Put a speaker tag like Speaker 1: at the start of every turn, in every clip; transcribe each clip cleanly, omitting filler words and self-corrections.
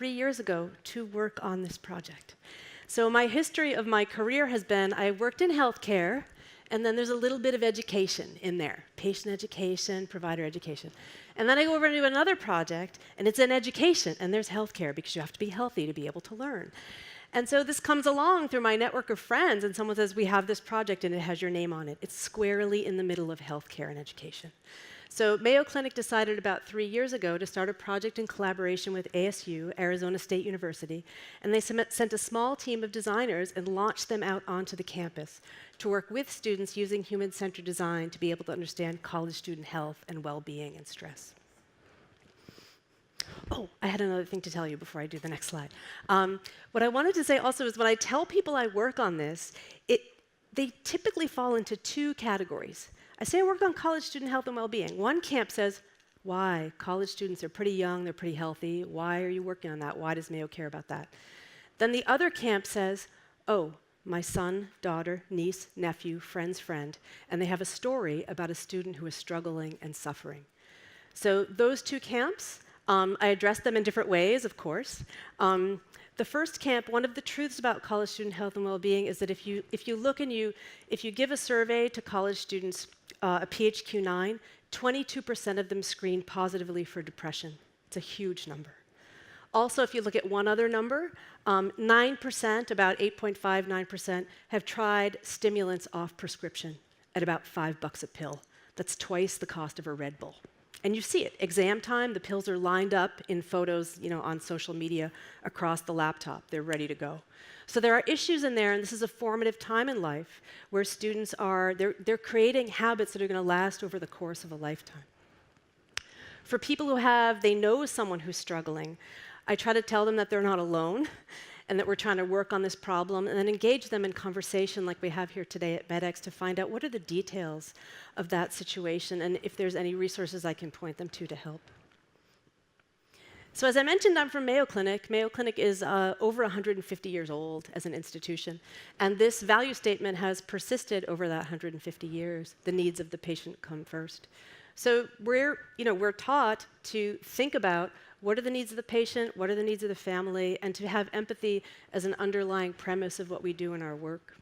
Speaker 1: 3 years ago to work on this project. So my history of my career has been I worked in healthcare, and then there's a little bit of education in there, patient education, provider education. And then I go over and do another project, and it's in education, and there's healthcare, because you have to be healthy to be able to learn. And so this comes along through my network of friends, and someone says, we have this project, and it has your name on it. It's squarely in the middle of healthcare and education. So Mayo Clinic decided about 3 years ago to start a project in collaboration with ASU, Arizona State University, and they sent a small team of designers and launched them out onto the campus to work with students using human-centered design to be able to understand college student health and well-being and stress. Oh, I had another thing to tell you before I do the next slide. What I wanted to say also is when I tell people I work on this, they typically fall into two categories. I say I work on college student health and well-being. One camp says, why? College students are pretty young, they're pretty healthy. Why are you working on that? Why does Mayo care about that? Then the other camp says, oh, my son, daughter, niece, nephew, friend's friend, and they have a story about a student who is struggling and suffering. So those two camps, I address them in different ways, of course. The first camp, one of the truths about college student health and well-being is that if you look and if you give a survey to college students, a PHQ-9, 22% of them screen positively for depression. It's a huge number. Also, if you look at one other number, 9%, about 8.59%, have tried stimulants off prescription at about $5 a pill. That's twice the cost of a Red Bull. And you see it. Exam time, the pills are lined up in photos, on social media across the laptop. They're ready to go. So there are issues in there, and this is a formative time in life where students they're creating habits that are going to last over the course of a lifetime. For people who they know someone who's struggling, I try to tell them that they're not alone and that we're trying to work on this problem, and then engage them in conversation like we have here today at MedX to find out what are the details of that situation and if there's any resources I can point them to help. So as I mentioned, I'm from Mayo Clinic. Mayo Clinic is over 150 years old as an institution, and this value statement has persisted over that 150 years. The needs of the patient come first. So we're taught to think about what are the needs of the patient, what are the needs of the family, and to have empathy as an underlying premise of what we do in our work.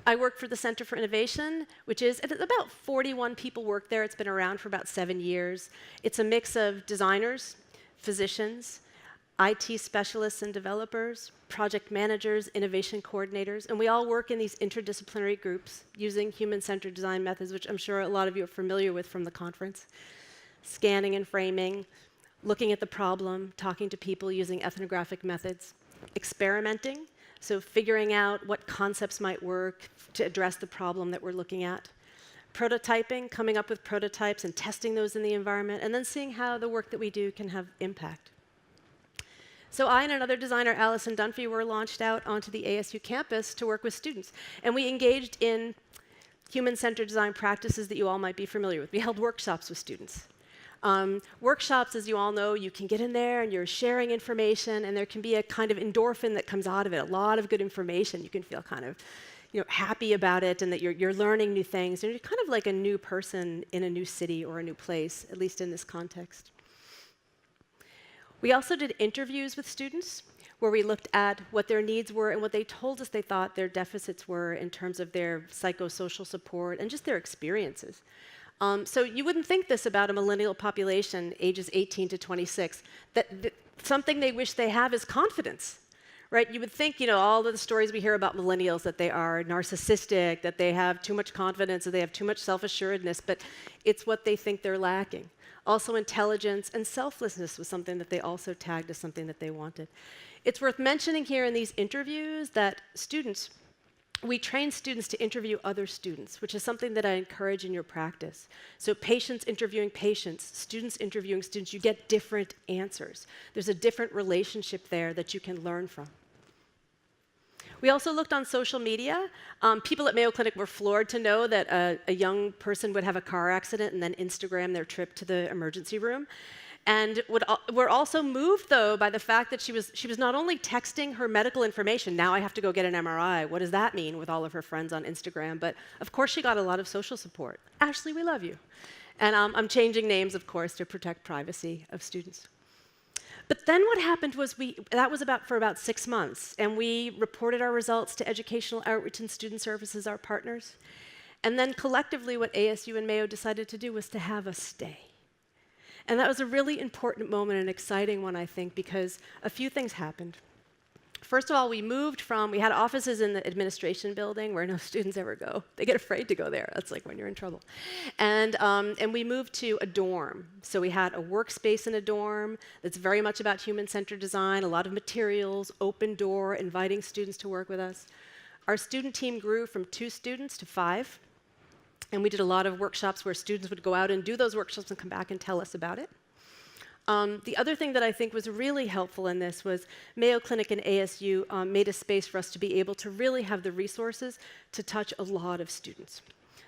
Speaker 1: I work for the Center for Innovation, which is about 41 people work there. It's been around for about 7 years. It's a mix of designers, physicians, IT specialists and developers, project managers, innovation coordinators, and we all work in these interdisciplinary groups using human-centered design methods, which I'm sure a lot of you are familiar with from the conference. Scanning and framing, looking at the problem, talking to people using ethnographic methods, experimenting, so figuring out what concepts might work to address the problem that we're looking at, prototyping, coming up with prototypes and testing those in the environment, and then seeing how the work that we do can have impact. So I and another designer, Allison Dunphy, were launched out onto the ASU campus to work with students, and we engaged in human-centered design practices that you all might be familiar with. We held workshops with students. Workshops, as you all know, you can get in there and you're sharing information, and there can be a kind of endorphin that comes out of it, a lot of good information. You can feel kind of happy about it and that you're learning new things. And you're kind of like a new person in a new city or a new place, at least in this context. We also did interviews with students where we looked at what their needs were and what they told us they thought their deficits were in terms of their psychosocial support and just their experiences. So you wouldn't think this about a millennial population, ages 18 to 26, that something they wish they have is confidence, right? You would think, all of the stories we hear about millennials, that they are narcissistic, that they have too much confidence, that they have too much self-assuredness, but it's what they think they're lacking. Also, intelligence and selflessness was something that they also tagged as something that they wanted. It's worth mentioning here in these interviews that we train students to interview other students, which is something that I encourage in your practice. So patients interviewing patients, students interviewing students, you get different answers. There's a different relationship there that you can learn from. We also looked on social media. People at Mayo Clinic were floored to know that a young person would have a car accident and then Instagram their trip to the emergency room. And were also moved, though, by the fact that she was not only texting her medical information, now I have to go get an MRI, what does that mean with all of her friends on Instagram, but of course she got a lot of social support. Ashley, we love you. And I'm changing names, of course, to protect privacy of students. But then what happened was that was for about 6 months, and we reported our results to Educational Outreach and Student Services, our partners. And then collectively, what ASU and Mayo decided to do was to have us stay. And that was a really important moment, an exciting one, I think, because a few things happened. First of all, we had offices in the administration building where no students ever go. They get afraid to go there. That's like when you're in trouble. And we moved to a dorm. So we had a workspace in a dorm that's very much about human-centered design, a lot of materials, open door, inviting students to work with us. Our student team grew from 2 students to 5. And we did a lot of workshops where students would go out and do those workshops and come back and tell us about it. The other thing that I think was really helpful in this was Mayo Clinic and ASU made a space for us to be able to really have the resources to touch a lot of students.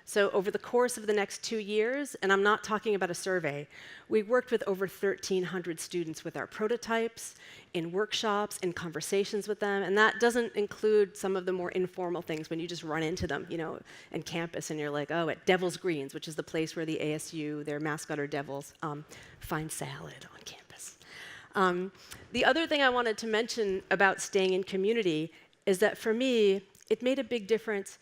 Speaker 1: So over the course of the next 2 years, and I'm not talking about a survey, we worked with over 1,300 students with our prototypes, in workshops, in conversations with them, and that doesn't include some of the more informal things when you just run into them, in campus, and you're like, oh, at Devil's Greens, which is the place where the ASU, their mascot are devils, find salad on campus. The other thing I wanted to mention about staying in community is that for me, it made a big difference.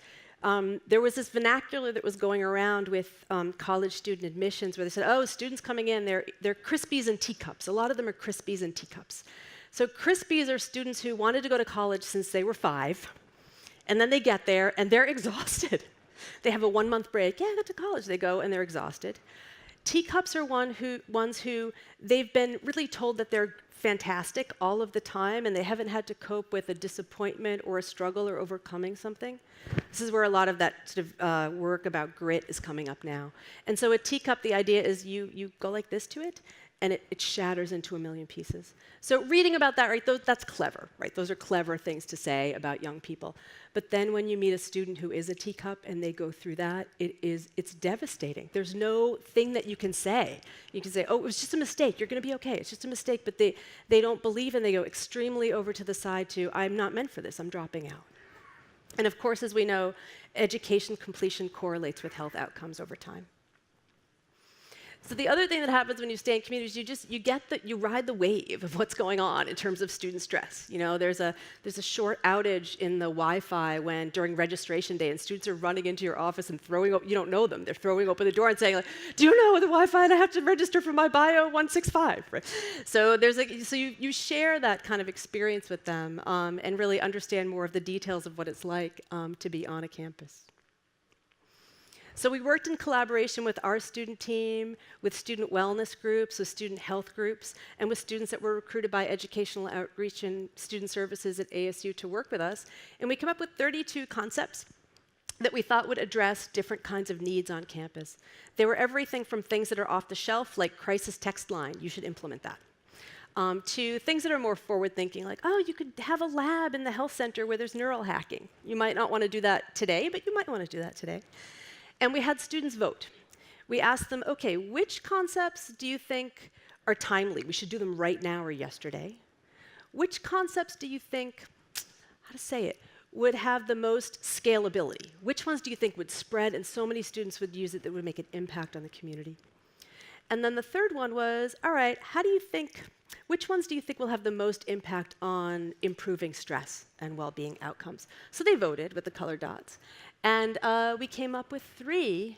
Speaker 1: There was this vernacular that was going around with college student admissions where they said, oh, students coming in, they're Krispies and teacups. A lot of them are Krispies and teacups. So Krispies are students who wanted to go to college since they were 5, and then they get there and they're exhausted. They have a 1-month break. Yeah, I got to college. They go and they're exhausted. Teacups are ones who they've been really told that they're fantastic all of the time, and they haven't had to cope with a disappointment or a struggle or overcoming something. This is where a lot of that sort of work about grit is coming up now. And so a teacup, the idea is you go like this to it, and it shatters into a million pieces. So reading about that, right, that's clever, right? Those are clever things to say about young people. But then when you meet a student who is a teacup and they go through that, it's devastating. There's no thing that you can say. You can say, oh, it was just a mistake. You're going to be okay. It's just a mistake. But they don't believe, and they go extremely over to the side to, I'm not meant for this. I'm dropping out. And of course, as we know, education completion correlates with health outcomes over time. So the other thing that happens when you stay in communities, you ride the wave of what's going on in terms of student stress. There's a short outage in the Wi-Fi during registration day, and students are running into your office and throwing open. You don't know them. They're throwing open the door and saying, like, "Do you know the Wi-Fi? And I have to register for my bio 165." Right? So you share that kind of experience with them and really understand more of the details of what it's like to be on a campus. So we worked in collaboration with our student team, with student wellness groups, with student health groups, and with students that were recruited by Educational Outreach and Student Services at ASU to work with us. And we came up with 32 concepts that we thought would address different kinds of needs on campus. They were everything from things that are off the shelf, like crisis text line, you should implement that, to things that are more forward-thinking, like, oh, you could have a lab in the health center where there's neural hacking. You might not want to do that today, but you might want to do that today. And we had students vote. We asked them, okay, which concepts do you think are timely? We should do them right now or yesterday. Which concepts do you think, would have the most scalability? Which ones do you think would spread and so many students would use it that would make an impact on the community? And then the third one was, all right, which ones do you think will have the most impact on improving stress and well-being outcomes? So they voted with the colored dots. And we came up with 3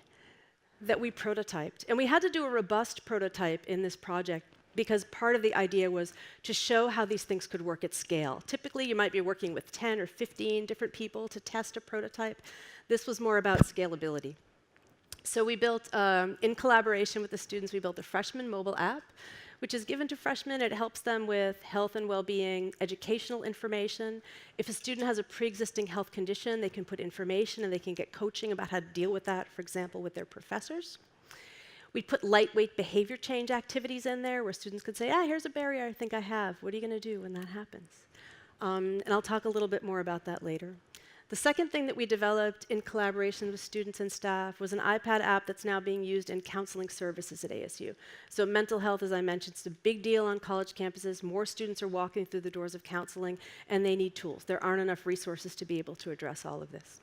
Speaker 1: that we prototyped. And we had to do a robust prototype in this project because part of the idea was to show how these things could work at scale. Typically, you might be working with 10 or 15 different people to test a prototype. This was more about scalability. So we built, in collaboration with the students, we built a freshman mobile app, which is given to freshmen. It helps them with health and well-being, educational information. If a student has a pre-existing health condition, they can put information and they can get coaching about how to deal with that, for example, with their professors. We put lightweight behavior change activities in there where students could say, here's a barrier I think I have. What are you going to do when that happens? And I'll talk a little bit more about that later. The second thing that we developed in collaboration with students and staff was an iPad app that's now being used in counseling services at ASU. So mental health, as I mentioned, is a big deal on college campuses. More students are walking through the doors of counseling, and they need tools. There aren't enough resources to be able to address all of this.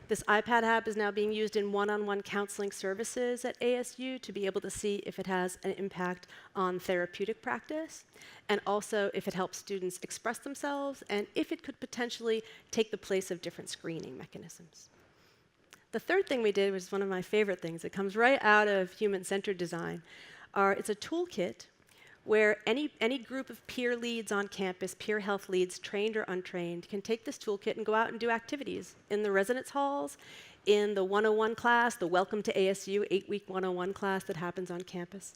Speaker 1: This iPad app is now being used in one-on-one counseling services at ASU to be able to see if it has an impact on therapeutic practice, and also if it helps students express themselves, and if it could potentially take the place of different screening mechanisms. The third thing we did was one of my favorite things. It comes right out of human-centered design. It's a toolkit where any group of peer leads on campus, peer health leads, trained or untrained, can take this toolkit and go out and do activities in the residence halls, in the 101 class, the Welcome to ASU 8-week 101 class that happens on campus.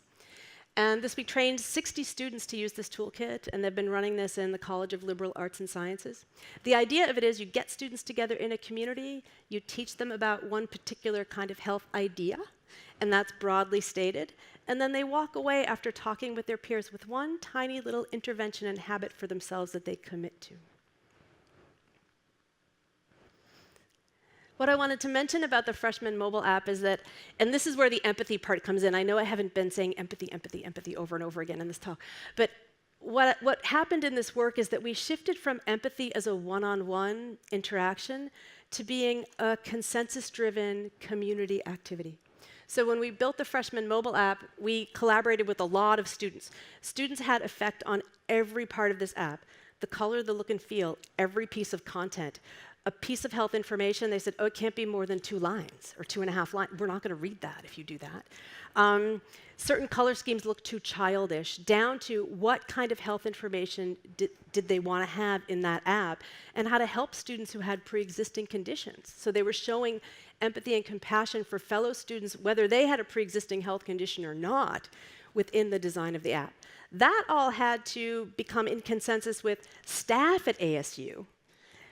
Speaker 1: And we trained 60 students to use this toolkit, and they've been running this in the College of Liberal Arts and Sciences. The idea of it is you get students together in a community, you teach them about one particular kind of health idea, and that's broadly stated, and then they walk away after talking with their peers with one tiny little intervention and habit for themselves that they commit to. What I wanted to mention about the freshman mobile app is that, and this is where the empathy part comes in. I know I haven't been saying empathy, empathy, empathy over and over again in this talk, but what happened in this work is that we shifted from empathy as a one-on-one interaction to being a consensus-driven community activity. So when we built the freshman mobile app, we collaborated with a lot of students. Students had effect on every part of this app: the color, the look and feel, every piece of content. A piece of health information, they said, oh, it can't be more than 2 lines or 2.5 lines. We're not going to read that if you do that. Certain color schemes look too childish, down to what kind of health information did they want to have in that app, and how to help students who had pre-existing conditions. So they were showing empathy and compassion for fellow students, whether they had a pre-existing health condition or not, within the design of the app. That all had to become in consensus with staff at ASU,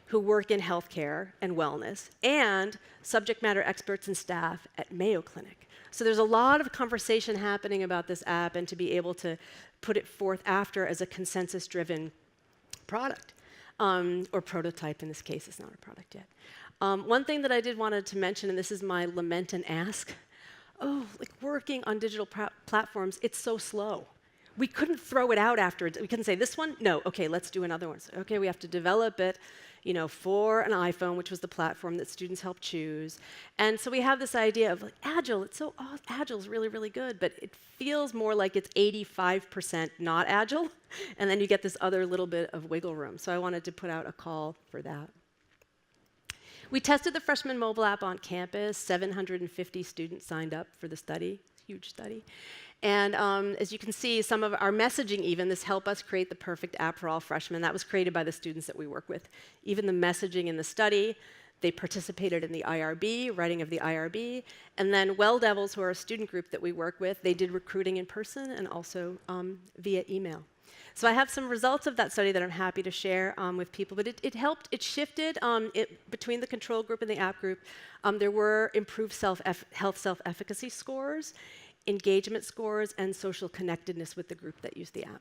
Speaker 1: who work in healthcare and wellness, and subject matter experts and staff at Mayo Clinic. So there's a lot of conversation happening about this app, and to be able to put it forth after as a consensus-driven product, or prototype in this case. It's not a product yet. One thing that I did wanted to mention, and this is my lament and ask, like working on digital platforms, it's so slow. We couldn't throw it out after it. We couldn't say, this one? No, okay, let's do another one. So, okay, we have to develop it, for an iPhone, which was the platform that students helped choose. And so we have this idea of like, Agile, it's so awesome. Agile is really, really good, but it feels more like it's 85% not Agile, and then you get this other little bit of wiggle room. So I wanted to put out a call for that. We tested the freshman mobile app on campus. 750 students signed up for the study, huge study. And as you can see, some of our messaging even, this help us create the perfect app for all freshmen, that was created by the students that we work with. Even the messaging in the study, they participated in the IRB, writing of the IRB. And then Well Devils, who are a student group that we work with, they did recruiting in person and also via email. So I have some results of that study that I'm happy to share with people, but it helped, it shifted between the control group and the app group. There were improved health self-efficacy scores, engagement scores, and social connectedness with the group that used the app.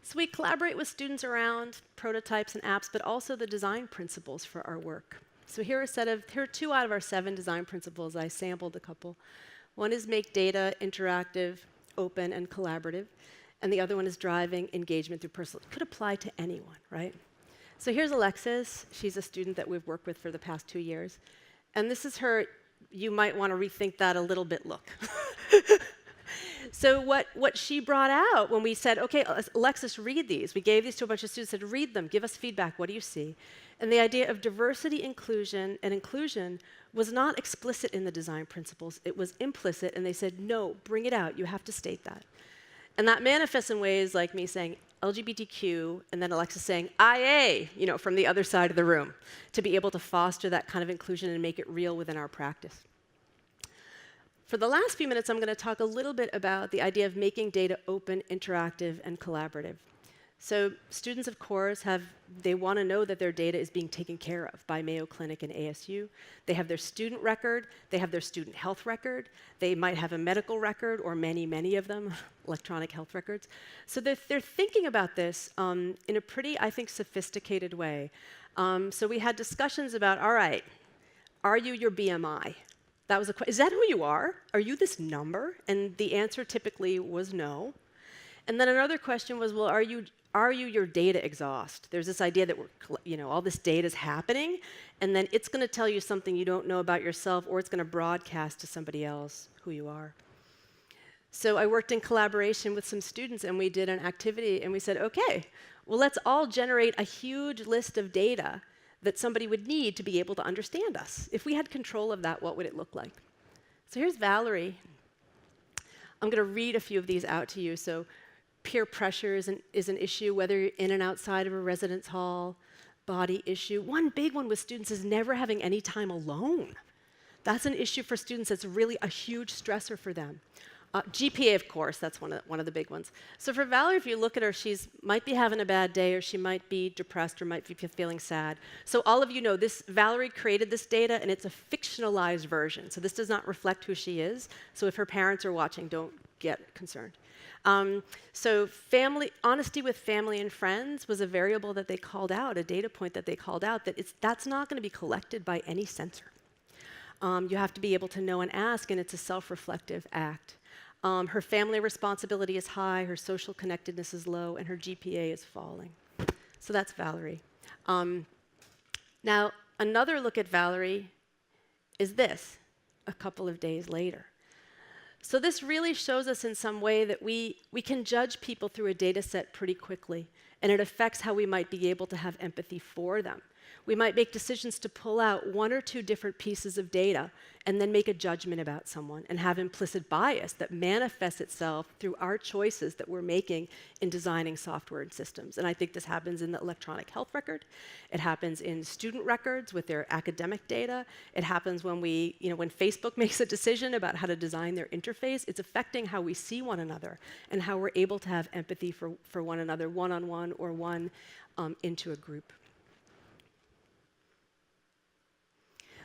Speaker 1: So we collaborate with students around prototypes and apps, but also the design principles for our work. So here are 2 out of our 7 design principles. I sampled a couple. One is make data interactive, open, and collaborative, and the other one is driving engagement through personal. It could apply to anyone, right? So here's Alexis. She's a student that we've worked with for the past 2 years, and this is her. You might want to rethink that a little bit look. So what she brought out when we said, okay, Alexis, read these. We gave these to a bunch of students, said, read them, give us feedback, what do you see? And the idea of diversity, inclusion, and inclusion was not explicit in the design principles. It was implicit, and they said, no, bring it out. You have to state that. And that manifests in ways like me saying LGBTQ, and then Alexis saying IA, from the other side of the room, to be able to foster that kind of inclusion and make it real within our practice. For the last few minutes, I'm going to talk a little bit about the idea of making data open, interactive, and collaborative. So students, of course, they want to know that their data is being taken care of by Mayo Clinic and ASU. They have their student record. They have their student health record. They might have a medical record, or many, many of them, electronic health records. So they're thinking about this in a pretty, I think, sophisticated way. So we had discussions about, all right, are you your BMI? That was is that who you are? Are you this number? And the answer typically was no. And then another question was, well, are you your data exhaust? There's this idea that all this data is happening, and then it's going to tell you something you don't know about yourself, or it's going to broadcast to somebody else who you are. So I worked in collaboration with some students, and we did an activity, and we said, okay, well, let's all generate a huge list of data that somebody would need to be able to understand us. If we had control of that, what would it look like? So here's Vallari. I'm going to read a few of these out to you. So peer pressure is an issue, whether you're in and outside of a residence hall. Body issue. One big one with students is never having any time alone. That's an issue for students. That's really a huge stressor for them. GPA, of course, that's one of the big ones. So for Valerie, if you look at her, she might be having a bad day, or she might be depressed, or might be feeling sad. So all of you know this. Valerie created this data, and it's a fictionalized version. So this does not reflect who she is. So if her parents are watching, don't get concerned. So honesty with family and friends was a variable that they called out, a data point that they called out, that's not going to be collected by any censor. You have to be able to know and ask, and it's a self-reflective act. Her family responsibility is high, her social connectedness is low, and her GPA is falling. So that's Valerie. Now, another look at Valerie is this, a couple of days later. So this really shows us in some way that we can judge people through a data set pretty quickly, and it affects how we might be able to have empathy for them. We might make decisions to pull out one or two different pieces of data and then make a judgment about someone and have implicit bias that manifests itself through our choices that we're making in designing software and systems. And I think this happens in the electronic health record. It happens in student records with their academic data. It happens when when Facebook makes a decision about how to design their interface. It's affecting how we see one another and how we're able to have empathy for one another, one-on-one or one into a group.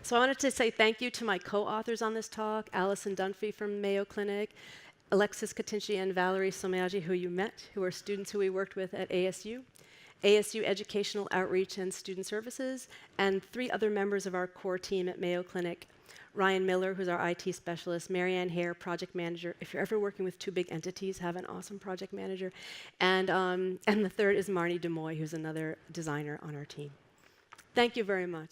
Speaker 1: So I wanted to say thank you to my co-authors on this talk, Alison Dunphy from Mayo Clinic, Alexis Katinci and Valerie Somayaji, who you met, who are students who we worked with at ASU, ASU Educational Outreach and Student Services, and 3 other members of our core team at Mayo Clinic, Ryan Miller, who's our IT specialist, Marianne Hare, project manager. If you're ever working with 2 big entities, have an awesome project manager. And the third is Marnie DeMoy, who's another designer on our team. Thank you very much.